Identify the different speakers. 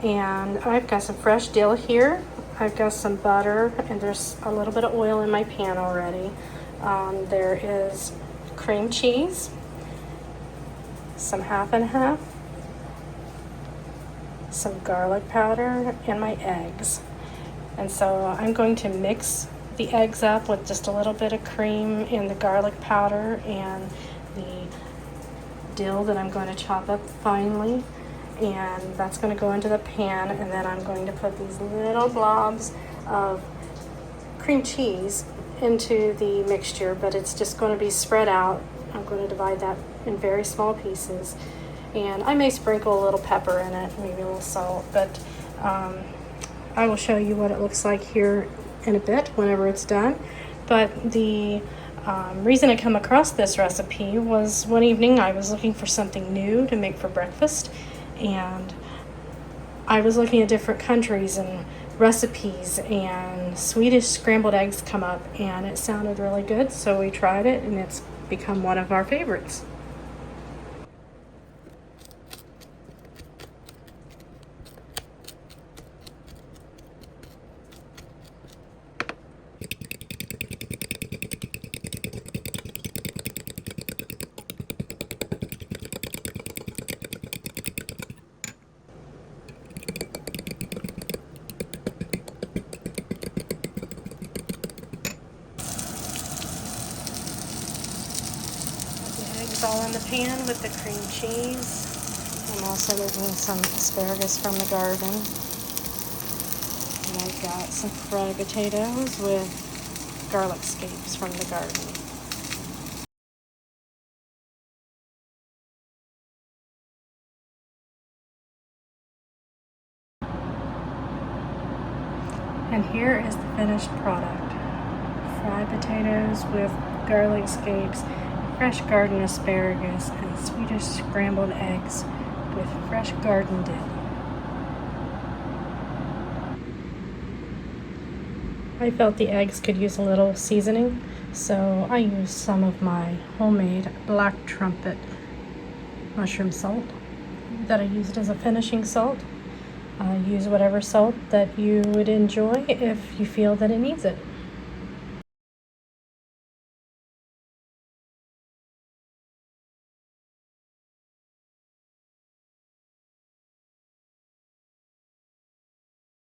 Speaker 1: And I've got some fresh dill here. I've got some butter, and there's a little bit of oil in my pan already. There is cream cheese, some half and half, some garlic powder, and my eggs. And so I'm going to mix the eggs up with just a little bit of cream and the garlic powder and the dill that I'm going to chop up finely. And that's going to go into the pan, and then I'm going to put these little blobs of cream cheese into the mixture, but it's just going to be spread out. I'm going to divide that in very small pieces, and I may sprinkle a little pepper in it, maybe a little salt, but I will show you what it looks like here in a bit whenever it's done. But the reason I come across this recipe was one evening I was looking for something new to make for breakfast, and I was looking at different countries and recipes, and Swedish scrambled eggs come up, and it sounded really good, so we tried it, and it's become one of our favorites. All in the pan with the cream cheese. I'm also making some asparagus from the garden. And I've got some fried potatoes with garlic scapes from the garden. And here is the finished product. Fried potatoes with garlic scapes, fresh garden asparagus, and Swedish scrambled eggs with fresh garden dill. I felt the eggs could use a little seasoning, so I used some of my homemade black trumpet mushroom salt that I used as a finishing salt. Use whatever salt that you would enjoy if you feel that it needs it.